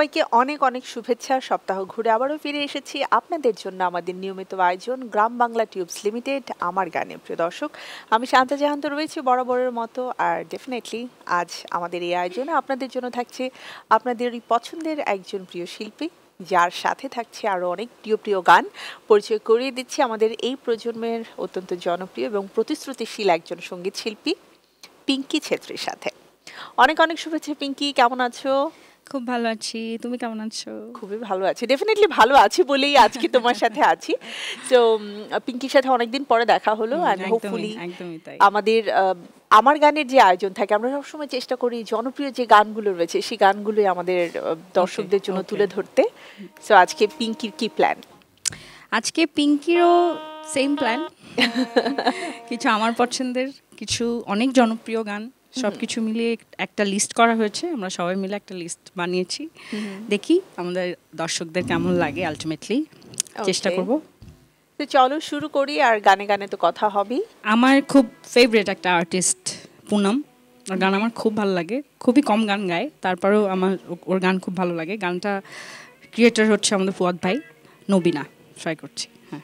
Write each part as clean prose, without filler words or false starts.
সবাইকে অনেক অনেক শুভেচ্ছা। সপ্তাহ ঘুরে আবারও ফিরে এসেছি আপনাদের জন্য আমাদের নিয়মিত আয়োজন গ্রাম বাংলা টিউবস লিমিটেড আমার গানে। প্রিয় দর্শক, আমি শান্তা জাহান তো রয়েছি বরাবরের মতো, আর ডেফিনেটলি আজ আমাদের এই আয়োজনে আপনাদের জন্য থাকছে আপনাদেরই পছন্দের একজন প্রিয় শিল্পী, যার সাথে থাকছে আরও অনেক প্রিয় প্রিয় গান। পরিচয় করিয়ে দিচ্ছি আমাদের এই প্রজন্মের অত্যন্ত জনপ্রিয় এবং প্রতিশ্রুতিশীল একজন সঙ্গীত শিল্পী পিঙ্কি ছেত্রীর সাথে। অনেক অনেক শুভেচ্ছা পিঙ্কি, কেমন আছো? খুব ভালো আছি, তুমি কেমন আছো? খুবই ভালো আছি, ডেফিনেটলি ভালো আছি বলেই আজকে তোমার সাথে আছি। তো পিঙ্কির সাথে অনেকদিন পরে দেখা হলো, অ্যান্ড হোপফুলি একদমই তাই। আমাদের আমার গানের যে আয়োজন থাকে, আমরা সবসময় চেষ্টা করি জনপ্রিয় যে গানগুলো রয়েছে সেই গানগুলোই আমাদের দর্শকদের জন্য তুলে ধরতে। সো আজকে পিঙ্কির কি প্ল্যান? আজকে পিঙ্কিরও সেম প্ল্যান। কিছু আমার পছন্দের, কিছু অনেক জনপ্রিয় গান, সবকিছু মিলিয়ে একটা লিস্ট করা হয়েছে। আমরা সবাই মিলে একটা লিস্ট বানিয়েছি, দেখি আমাদের দর্শকদের কেমন লাগে। আলটিমেটলি চেষ্টা করব। তো চলো শুরু করি, আর গানে গানে তো কথা হবেই। আমার খুব ফেভারিট একটা আর্টিস্ট পুনম, ওর গান আমার খুব ভালো লাগে। খুবই কম গান গায়, তারপরেও আমার ওর গান খুব ভালো লাগে। গানটা ক্রিয়েটর হচ্ছে আমাদের ফুয়াদ ভাই, নবীনা। ট্রাই করছি। হ্যাঁ,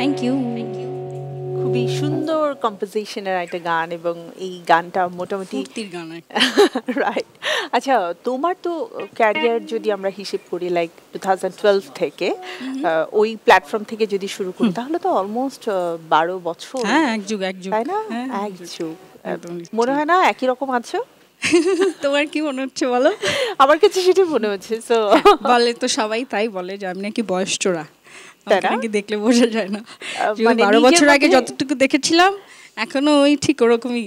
থ্যাংক ইউ। খুবই সুন্দর কম্পোজিশনের একটা গান এবং এই গানটা মোটামুটি ফুর্তির গান রাইট। আচ্ছা, তোমার তো ক্যারিয়ার যদি আমরা হিসেব করি লাইক 2012 থেকে ওই প্ল্যাটফর্ম থেকে যদি শুরু করি তাহলে তো অলমোস্ট 12 বছর। হ্যাঁ, এক যুগ তাই না? এক যুগ। মনে হয় না একই রকম আছো? তোমার কি মনে হচ্ছে বলো? আমার কাছে সেটাই মনে হচ্ছে। সো বলে তো সবাই, তাই বলে যে আমি নাকি বয়স চোরা, নাকি দেখলে বোঝা যায় না। 12 বছর আগে যতটুকু দেখেছিলাম এখনো ওই ঠিক ওরকমই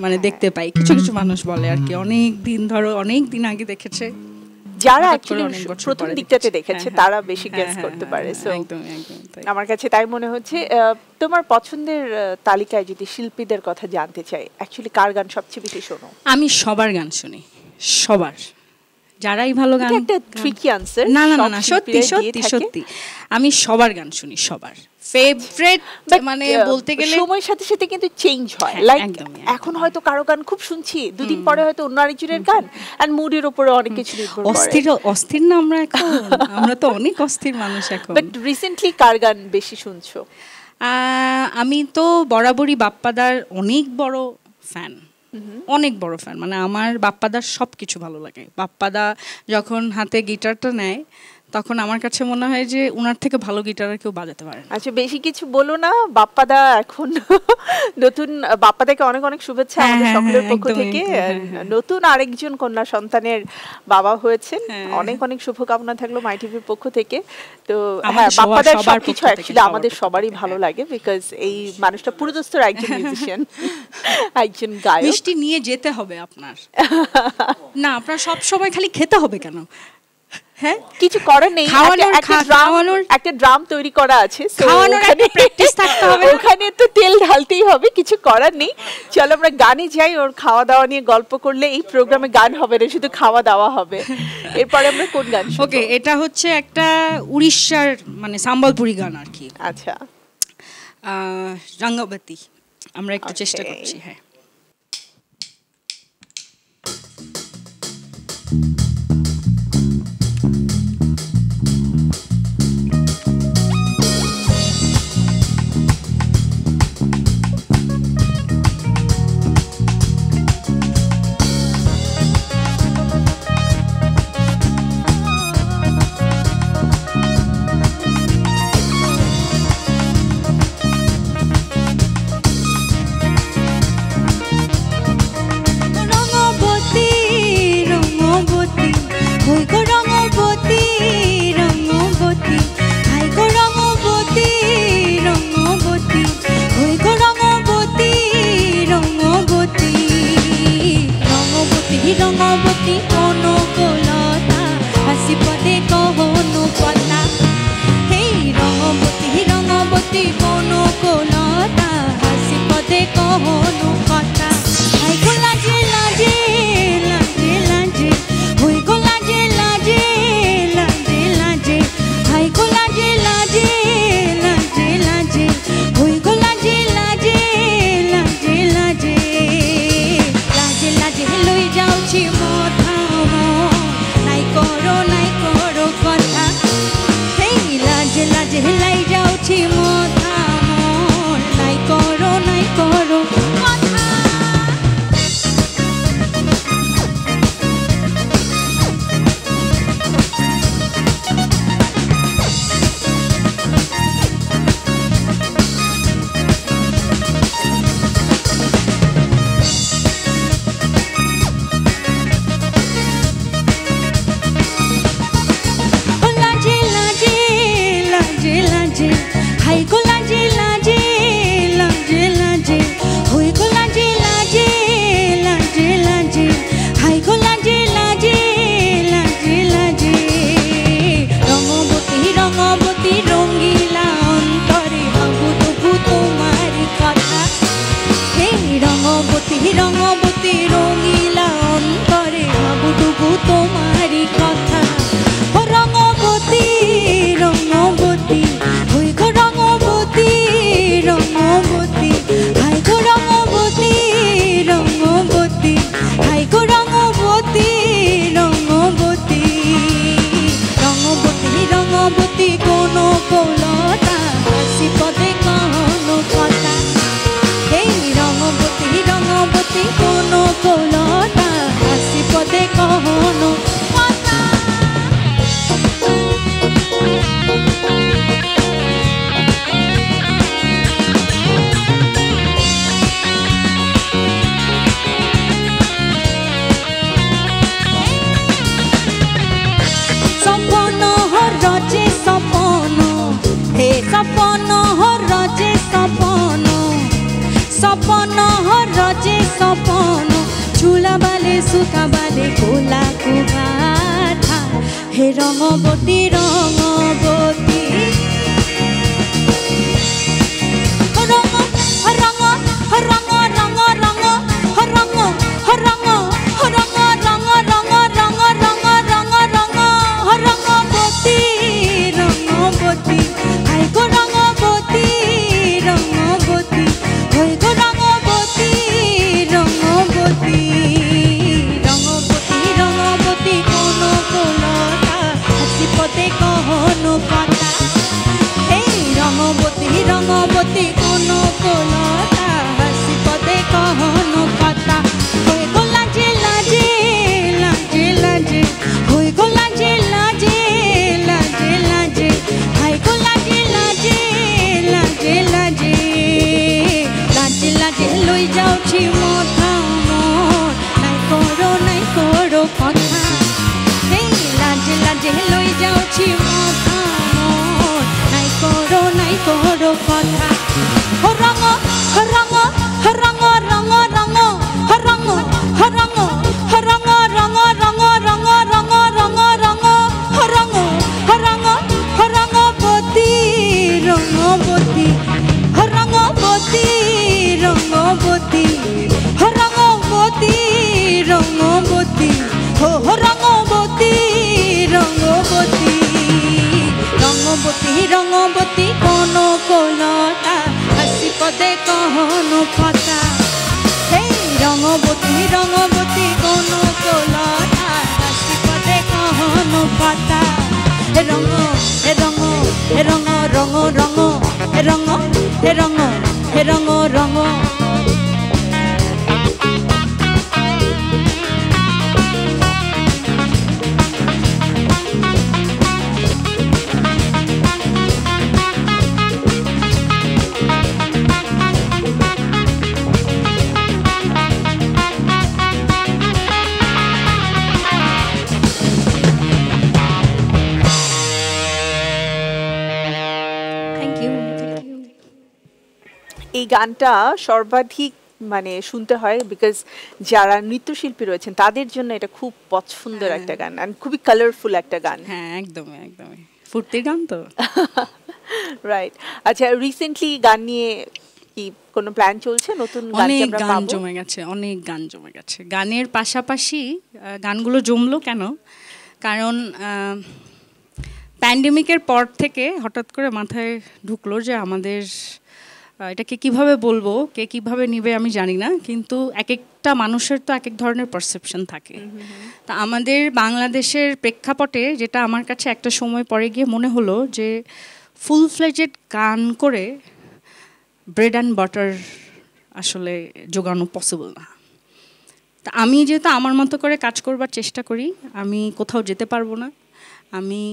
মানে দেখতে পাই। কিছু কিছু মানুষ বলে আর কি অনেক দিন ধরো অনেক দিন আগে দেখেছে, যারা অ্যাকচুয়ালি প্রথম দিকটাতে দেখেছে তারা বেশি গেস করতে পারে। সো আমার কাছে তাই মনে হচ্ছে। তোমার পছন্দের তালিকায় যদি শিল্পীদের কথা জানতে চাই, অ্যাকচুয়ালি কার গান সবচেয়ে বেশি শোনো? আমি সবার গান শুনি, সবার, যারাই ভালো গান। একটা ট্রিকি আনসার। না না না, সত্যি সত্যি সত্যি আমি সবার গান শুনি, সবার ফেভারিট মানে বলতে গেলে সময়ের সাথে সাথে কিন্তু চেঞ্জ হয়। লাইক এখন হয়তো কারো গান খুব শুনছি, দুদিন পরে হয়তো অন্য আরেকজনের গান, এন্ড মুডের উপরে অনেক কিছু নির্ভর করে। অস্থির অস্থির না আমরা এখন, আমরা তো অনেক অস্থির মানুষ এখন। বাট রিসেন্টলি কার গান বেশি শুনছো? আমি তো বরাবরই বাপ্পাদার অনেক বড় ফ্যান, অনেক বড় ফ্যান। মানে আমার বাপ্পাদার সব কিছু ভালো লাগে। বাপ্পাদা যখন হাতে গিটারটা নেয় তখন আমার কাছে মনে হয় যে উনার থেকে ভালো গিটার আর কেউ বাজাতে পারে না। আচ্ছা, বেশি কিছু বলো না। বাপ্পাদা এখন নতুন, বাপ্পাদাকে অনেক অনেক শুভেচ্ছা আমাদের সকলের পক্ষ থেকে। নতুন আরেকজন কন্যা সন্তানের বাবা হয়েছেন, অনেক অনেক শুভকামনা থাকলো মাই টিভির পক্ষ থেকে। তো হ্যাঁ, বাপ্পাদার সবকিছু অ্যাকচুয়ালি আমাদের সবারই ভালো লাগে, বিকজ এই মানুষটা পুরোদস্তুর একজন মিউজিশিয়ান, একজন গায়ক। মিষ্টি নিয়ে যেতে হবে আপনার না, আপনার সব সময় খালি খেতে হবে কেন? হ্যাঁ, কিছু করার নেই। একটা ড্রাম তৈরি করা আছে, ওখানে তো তেল ঢালতেই হবে, কিছু করার নেই। চলো আমরা গানে যাই। ওর খাওয়া দাওয়া নিয়ে গল্প করলে এই প্রোগ্রামে গান হবে না, শুধু খাওয়া দাওয়া হবে। এরপরে আমরা কোন গান শুনবো? ওকে, এটা হচ্ছে একটা উড়িষ্যার মানে সম্বলপুরি গান আর কি। আচ্ছা, রঙ্গবতী আমরা একটু চেষ্টা করছি। হ্যাঁ, Hai সপন রজে সপন সপন রজে সপন চুলা বালে সুতা বালে কোলা কুগাথা হে রঙবতী রঙবতী রঙ রঙ রঙ রঙ রঙ রঙ রঙ রঙ রঙ রঙ রঙ রঙ রঙ রঙ রঙবতী রঙবতী হাই গো রঙবতী রঙবতী হই গো রঙবতী রঙবতী রঙবতী রঙবতী কোন কোলতা হাসি পদে কহন কথা এই রঙবতী রঙবতী কোন কোলতা হাসি পদে কহন কথা হই গো লাজে লাজে লাজে লাজে হই গো লাজে লাজে লাজে লাজে হাই গো লাজে লাজে লাজে লাজে লাজে লাজে লই যাওছি মথা মোর নাই করো কথা এই লাজে লাজে লই যাওছি মথা মোর নাই করো কথা ও রঙ রঙ রঙ রঙ রঙ রঙ রঙ রঙ রঙ রঙ রঙ রঙ রঙ রঙ রঙ রঙ রঙবতী রঙবতী রঙবতী রঙবতী রঙবতী রঙবতী হো রঙবতী রঙবতী রঙবতী রঙবতী কোন কোলতা হাসি পদে কহন কথা হেই রঙবতী রঙবতী কোন কোলতা হাসি পদে কহন কথা রঙ রঙ রঙ রঙ রঙ রঙ রঙ রঙ রঙ এই গানটা সর্বাধিক মানে শুনতে হয় বিকজ যারা নৃত্যশিল্পী রয়েছেন তাদের জন্য এটা খুব পছন্দের একটা গান আর খুবই কালারফুল একটা গান। হ্যাঁ একদমই একদমই ফুর্তির গান তো রাইট। আচ্ছা রিসেন্টলি গান নিয়ে কি কোনো প্ল্যান চলছে নতুন গান কি আমরা পাবো? জমে গেছে, অনেক গান জমে গেছে। গানের পাশাপাশি গানগুলো জমলো কেন, কারণ প্যান্ডেমিকের পর থেকে হঠাৎ করে মাথায় ঢুকলো যে আমাদের এটাকে কিভাবে বলবো, কে কিভাবে নিবে আমি জানি না, কিন্তু এক একটা মানুষের তো এক এক ধরনের পারসেপশন থাকে। তা আমাদের বাংলাদেশের প্রেক্ষাপটে যেটা আমার কাছে একটা সময় পরে গিয়ে মনে হলো যে ফুল ফ্লেজেড গান করে ব্রেড অ্যান্ড বাটার আসলে জোগানো পসিবল না। তা আমি যেহেতু আমার মতো করে কাজ করবার চেষ্টা করি, আমি কোথাও যেতে পারবো না, আমি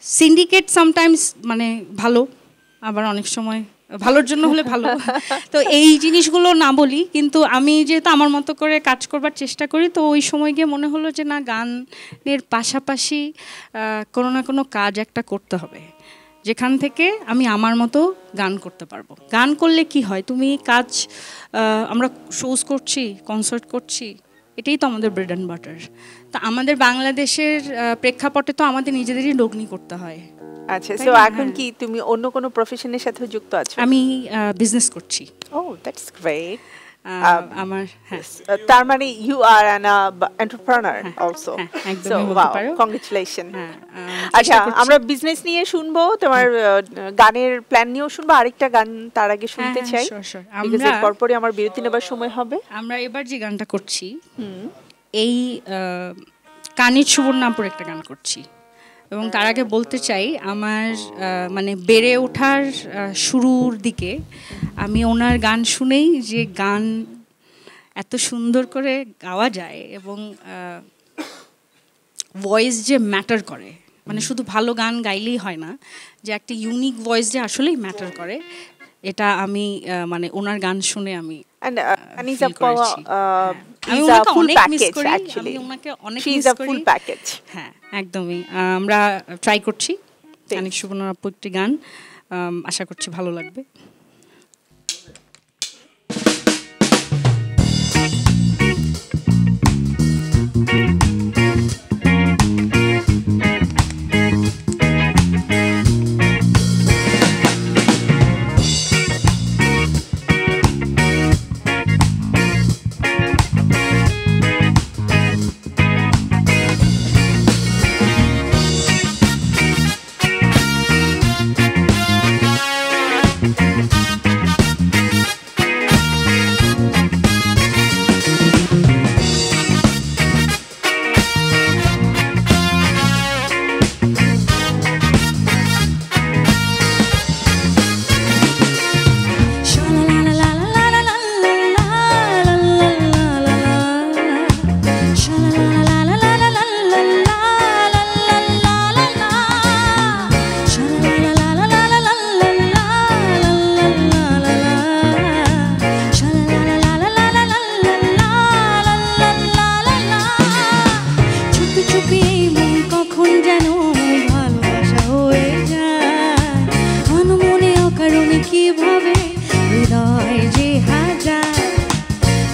সিন্ডিকেট সামটাইমস মানে ভালো, আবার অনেক সময় ভালোর জন্য হলে ভালো, তো এই জিনিসগুলো না বলি, কিন্তু আমি যেহেতু আমার মতো করে কাজ করবার চেষ্টা করি, তো ওই সময় গিয়ে মনে হলো যে না, গানের পাশাপাশি কোনো না কোনো কাজ একটা করতে হবে, যেখান থেকে আমি আমার মতো গান করতে পারবো। গান করলে কি হয়, তুমি কাজ, আমরা শোজ করছি, কনসার্ট করছি, এটাই তো আমাদের ব্রেড অ্যান্ড বাটার। তা আমাদের বাংলাদেশের প্রেক্ষাপটে তো আমাদের নিজেদেরই লগ্নি করতে হয়। আচ্ছা, সো এখন কি তুমি অন্য কোনো প্রফেশনের সাথে যুক্ত আছো? আমি বিজনেস করছি। ও দ্যাটস গ্রেট। আমার তার মানে you are an entrepreneur also, so wow, congratulation. আচ্ছা, আমরা বিজনেস নিয়ে শুনবো, তোমার গানের প্ল্যান নিয়েও শুনবো, আরেকটা গান তার আগে শুনতে চাই, আমরা পরপরই আমার বিরতি নেবার সময় হবে। আমরা এবার যে গানটা করছি, এই কানিজ সুবর্ণাপুর একটা গান করছি, এবং তার আগে বলতে চাই আমার মানে বেড়ে ওঠার শুরুর দিকে আমি ওনার গান শুনেই যে গান এত সুন্দর করে গাওয়া যায় এবং ভয়েস যে ম্যাটার করে, মানে শুধু ভালো গান গাইলেই হয় না, যে একটা ইউনিক ভয়েস যে আসলেই ম্যাটার করে, এটা আমি মানে ওনার গান শুনে আমি হ্যাঁ একদমই আমরা ট্রাই করছি, অনেক সুবর্ণর আপু একটি গান, আশা করছি ভালো লাগবে।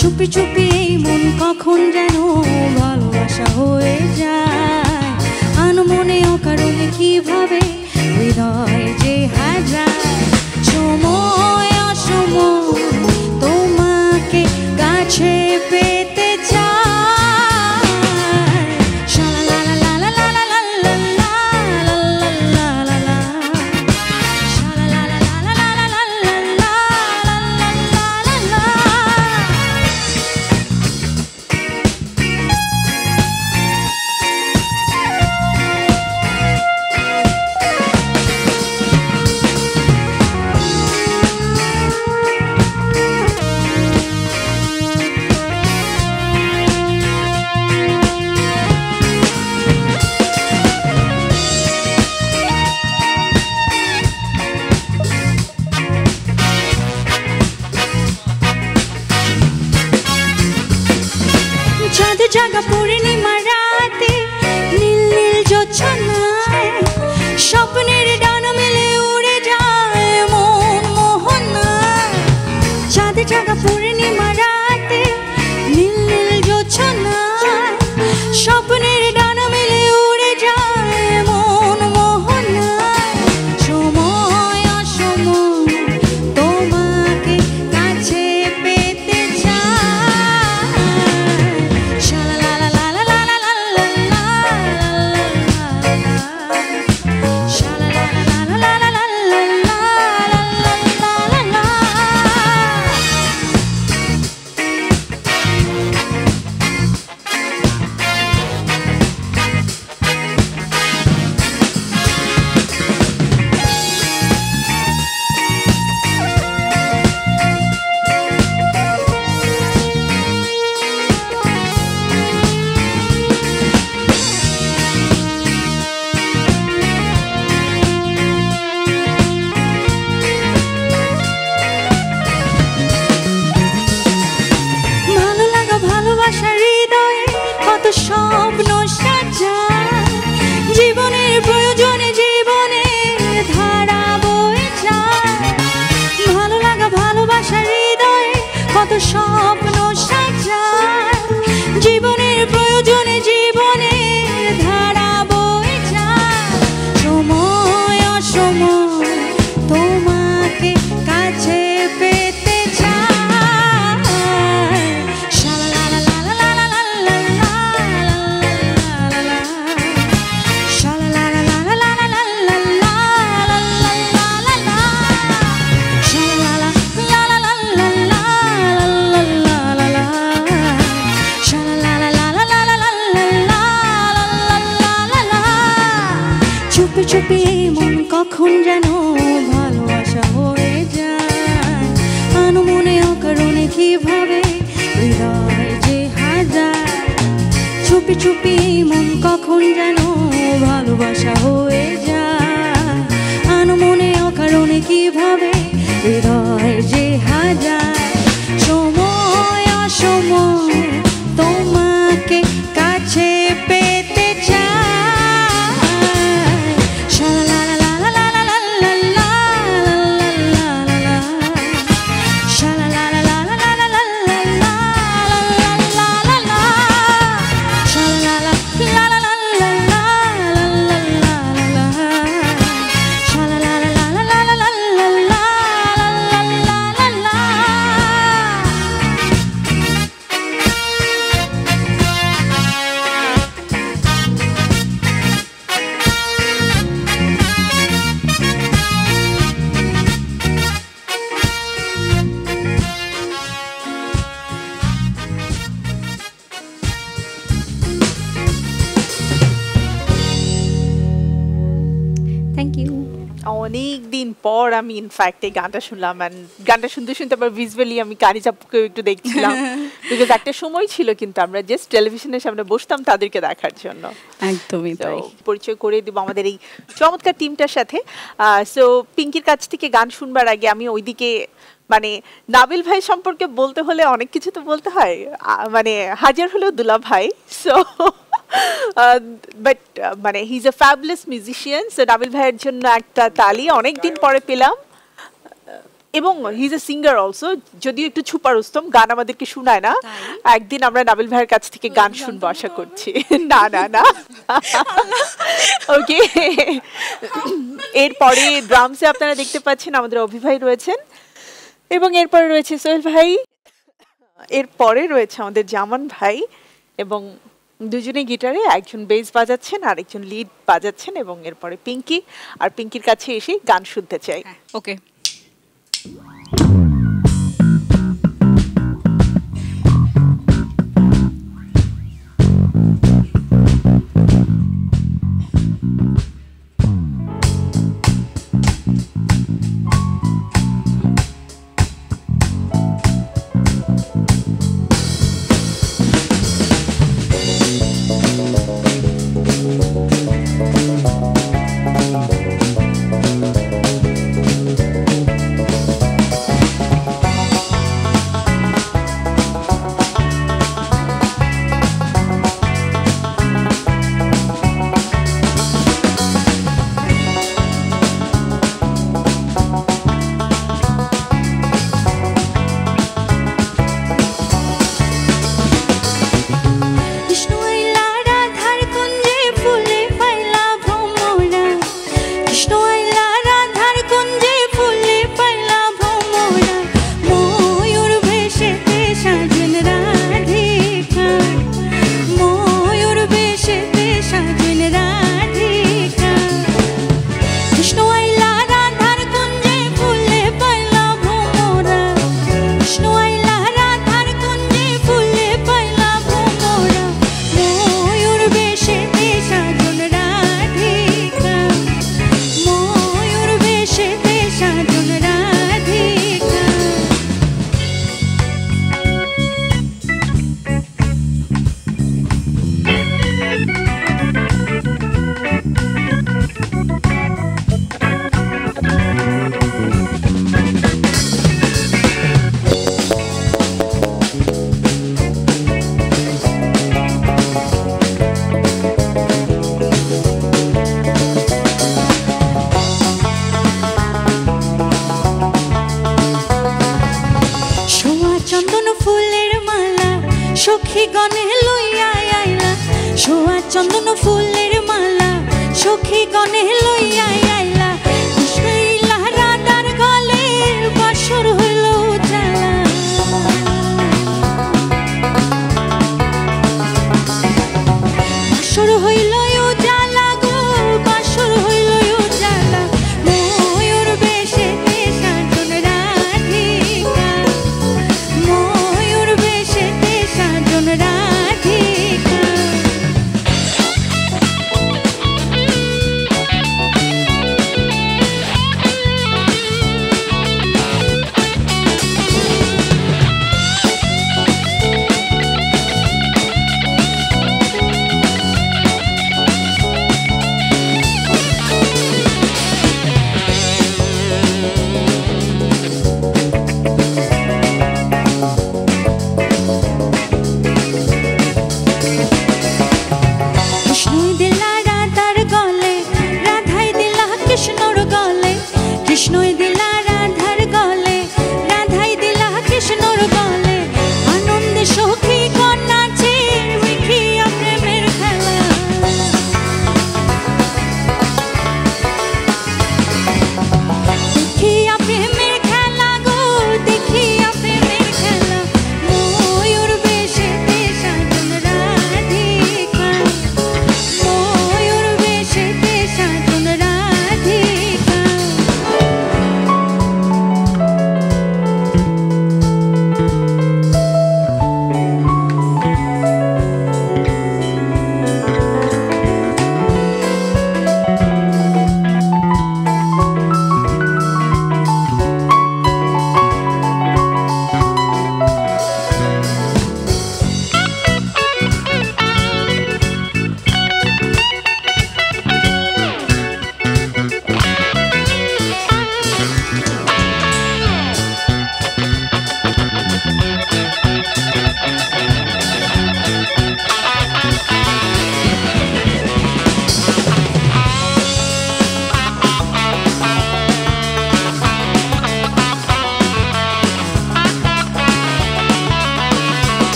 চুপি চুপি এই মন কখন যেন ভালোবাসা হয়ে যায়, আনমনে অকারণে কিভাবে হৃদয় যে হাজার সময় অসময় তোমাকে কাছে পেতে জাগা পূর্ণিমা রাতে নীল নীল জোছনায় স্বপ্নের ডানা মেলে উড়ে যায় মন মোহনায়। চাঁদ জাগা পূর্ণিমা রাতে নীল নীল জোছনায় স্বপ্নের ডানা মেলে উড়ে যায় মন মোহনায়। সময় অসময় তোমাকে কাছে পেতে স্বপ্ন সাজায় জীবনের প্রয়োজনে জীবনে ধারা বয়ে যায়। ভালো লাগা ভালোবাসার হৃদয়ে কত স্বপ্ন সাজায় জীবনের প্রয়োজনে জীবনে ধারা বয়ে যায়। সময় অসময় তোমাকে কাছে পেতে চুপি চুপি এই মন কখন যেন ভালোবাসা হয়ে যায়, আনমনে অকারণে কিভাবে হৃদয় যে হাজার। চুপি চুপি এই মন কখন যেন ভালোবাসা হয়ে যায়, আনমনে অকারণে কিভাবে হৃদয় যে হাজার। সময় অসময় তোমাকে কাছে পেতে চায়। Thank you. অনেক দিন পর আমি ইনফ্যাক্ট এই গানটা শুনলাম, অ্যান্ড গানটা শুনতে শুনতে আবার ভিজুয়ালি আমি কানি চাপুকে একটু দেখছিলাম, বিকজ একটা সময় ছিল কিন্তু আমরা জাস্ট টেলিভিশনের সামনে বসতাম তাদেরকে দেখার জন্য। একদমই তো তাই। পরিচয় করে দিব আমাদের এই চমৎকার টিমটার সাথে। সো পিঙ্কির কাছ থেকে গান শুনবার আগে আমি ওইদিকে মানে নাবিল ভাই সম্পর্কে বলতে হলে অনেক কিছু তো বলতে হয়, মানে হাজার হলেও দুলা ভাই। সো বাট মানে he is a fabulous musician. So Nabil ভাইয়ের জন্য একটা তালি অনেকদিন পরে পেলাম, এবং he is a singer also, যদিও একটু ছুপা রুস্তম, গান আমাদেরকে শোনায় না। একদিন আমরা নাবিল ভাইয়ের কাছ থেকে গান শুনবো আশা করছি। না না না, ওকে। এরপরে ড্রামসে আপনারা দেখতে পাচ্ছেন আমাদের অভিভাই রয়েছেন, এবং এরপরে রয়েছে সোহেল ভাই, এরপরে রয়েছে আমাদের জামান ভাই, এবং দুজনে গিটারে, একজন বেস বাজাচ্ছেন আর একজন লিড বাজাচ্ছেন, এবং এরপরে পিঙ্কি। আর পিঙ্কির কাছে এসে গান শুনতে চাই। ওকে।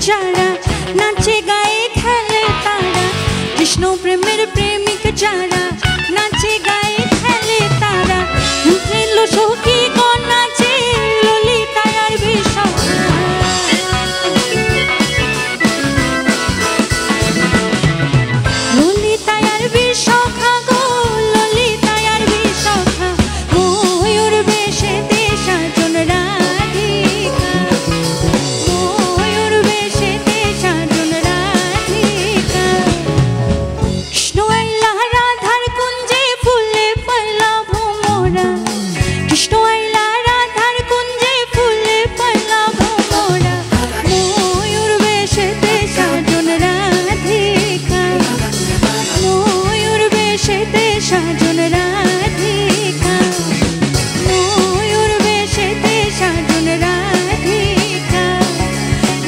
যারা নাচে গায়ে খেলে তারা, কৃষ্ণ প্রেমের প্রেমিক যারা নাচে গায়ে খেলে তারা, ত্রিল সখী গণ নাচে ললিতার আর বিশাখা, ললিতার আর বিশাখা গো ললিতার আর বিশাখা, ময়ূর বেশেতে সাজন রাধিকা, ময়ূর বেশেতে সাজন রাধিকা, কৃষ্ণ আইলা রাধার কুঞ্জে ফুলে পাইলা ভোমরা, কৃষ্ণ আইলা রাধার কুঞ্জে ফুলে পাইলা ভোমরা, ময়ূর বেশেতে সাজন রাধিকা, ময়ূর বেশেতে সাজন রাধিকা, ময়ূর বেশেতে সাজন রাধিকা,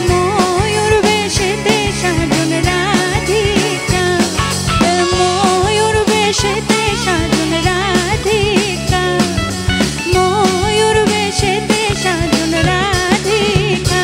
ময়ূর বেশেতে সাজন রাধিকা, ময়ূর বেশেতে সাজন রাধিকা, ময়ূর বেশেতে সাজন রাধিকা।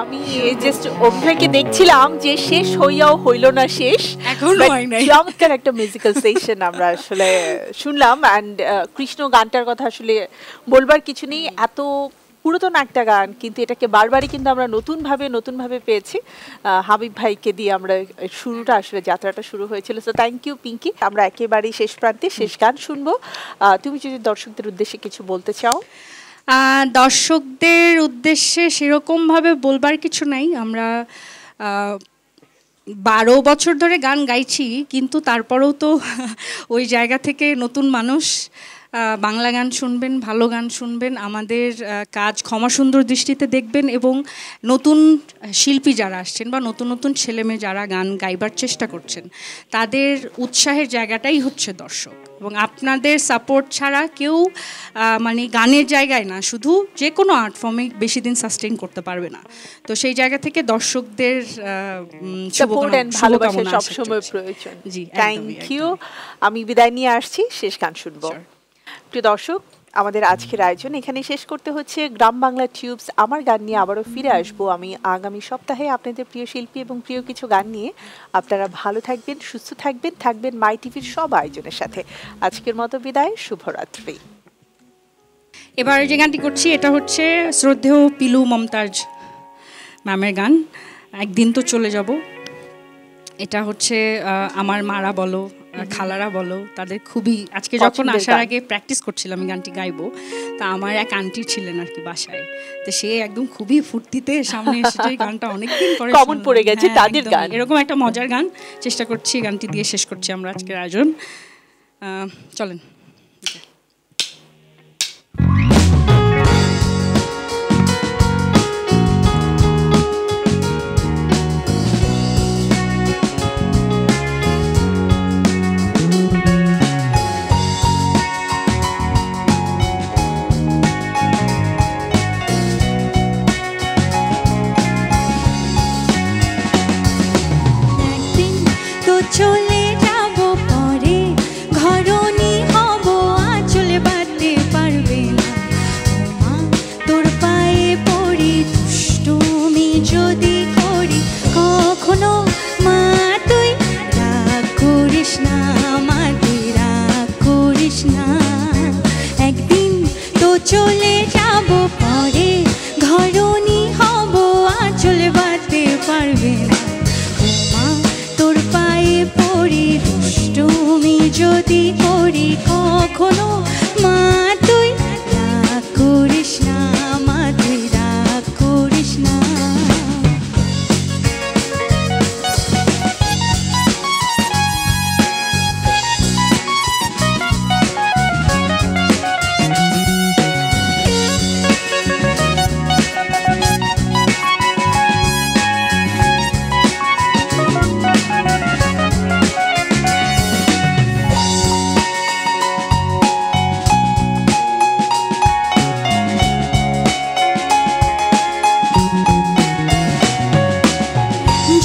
আমি জাস্ট অভিনয়কে দেখছিলাম যে শেষ হইয়াও হইল না শেষ, এখনো But হয় নাই। চমৎকার একটা মিউজিক্যাল সেশন আমরা আসলে শুনলাম। অ্যান্ড কৃষ্ণ গানটার কথা আসলে বলবার কিছু নেই, এত পুরাতন একটা গান কিন্তু এটাকে বারবারই কিন্তু আমরা নতুনভাবে পেয়েছি। হাবিব ভাইকে দিয়ে আমরা শুরুটা আসলে যাত্রাটা শুরু হয়েছিল। So thank you Pinky. আমরা একেবারেই শেষ প্রান্তে শেষ গান শুনবো। তুমি যদি দর্শকদের উদ্দেশ্যে কিছু বলতে চাও। দর্শকদের উদ্দেশ্যে সেরকমভাবে বলবার কিছু নাই। আমরা 12 বছর ধরে গান গাইছি, কিন্তু তারপরেও তো ওই জায়গা থেকে নতুন মানুষ বাংলা গান শুনবেন, ভালো গান শুনবেন, আমাদের কাজ ক্ষমা সুন্দর দৃষ্টিতে দেখবেন, এবং নতুন শিল্পী যারা আসছেন বা নতুন ছেলেমেয়ে যারা গান গাইবার চেষ্টা করছেন, তাদের উৎসাহের জায়গাটাই হচ্ছে দর্শক। এবং আপনাদের সাপোর্ট ছাড়া কেউ মানে গানের জায়গায় না, শুধু যে কোনো আর্ট ফর্মে বেশি দিন সাস্টেইন করতে পারবে না। তো সেই জায়গা থেকে দর্শকদের ভালোবাসা সবসময় প্রয়োজন। জি, থ্যাংক ইউ। আমি বিদায় নিয়ে আসছি, শেষ গান শুনবো। প্রিয় দর্শক, আমাদের আজকের আয়োজন এখানে শেষ করতে হচ্ছে। গ্রাম বাংলা টিউবস আমার গান নিয়ে আবারও ফিরে আসবো আমি আগামী সপ্তাহে আপনাদের প্রিয় শিল্পী এবং প্রিয় কিছু গান নিয়ে। আপনারা ভালো থাকবেন, সুস্থ থাকবেন মাই টিভির সব আয়োজনের সাথে। আজকের মতো বিদায়, শুভরাত্রি। এবার যে গানটি করছি এটা হচ্ছে শ্রদ্ধেয় পিলু মমতাজ ম্যামের গান, একদিন তো চলে যাব। এটা হচ্ছে আমার মারা বলো খালারা বলো, তাদের খুবই আজকে যখন পছন্দের আসার গান। আগে প্র্যাকটিস করছিলাম আমি গানটি গাইবো, তা আমার এক আন্টি ছিলেন আর কি বাসায়, তো সে একদম খুবই ফুর্তিতে সামনে এসেছে, গানটা অনেকদিন পরে Common শুনলাম। পড়ে গেছে হ্যাঁ, তাদের একদমই। গান। এরকম একটা মজার গান চেষ্টা করছি, গানটি দিয়ে শেষ করছি আমরা আজকের আয়োজন। চলেন। একদিন তো চলে যাব পরে, ঘরণী হব আঁচল বাঁধতে পারবে না। ও মা তোর পায়ে পড়ি, দুষ্টুমি যদি করি কখনো, মা তুই রাগ করিস না, মা তুই রাগ করিস না। একদিন তো চলে যাব পরে, ঘরণী হব আঁচল বাঁধতে পারবে না। ও মা তোর পায়ে পড়ি, দুষ্টুমি যদি করি কখনো, মা তুই রাগ করিস না, মা তুই রাগ করিস না।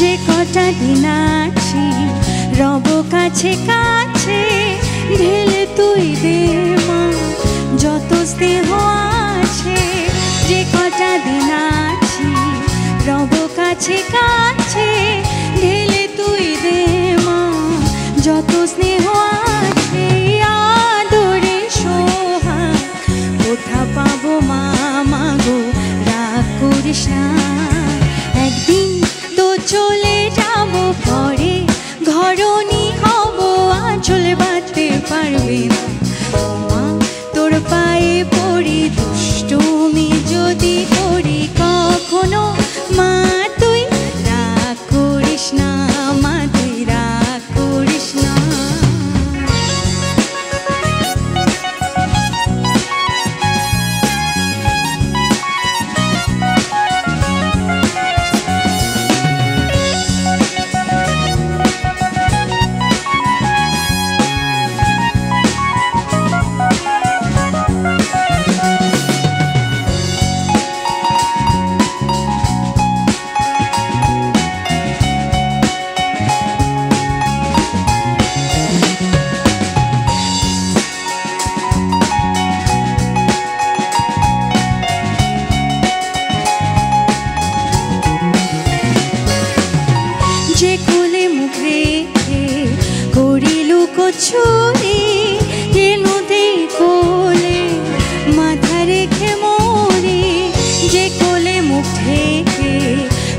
যে কটা দিন আছি রব কাছে কাছে, ঢেলে তুই দে মা যত স্নেহ আছে। যে কটা দিন আছি রব কাছে কাছে, ঢেলে তুই দে মা যত স্নেহ আছে। আদরে সোহাগ কোথা পাবো মা, মাগো রাগ করিস না। একদিন তো চলে যাব পরে, ঘরণী হব আঁচল বাঁধতে পারবে না। ও মা তোর পায়ে পড়ি, দুষ্টুমি যদি করি কখনো, মা তুই রাগ করিস না, মা তুই রাগ করিস না। যে কোলে মুখ রেখে করিলু কচুরি, কেন দে কোলে মাথা রেখে মরি। যে কোলে মুখ ঢেকে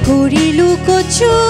করিলু কচুরি,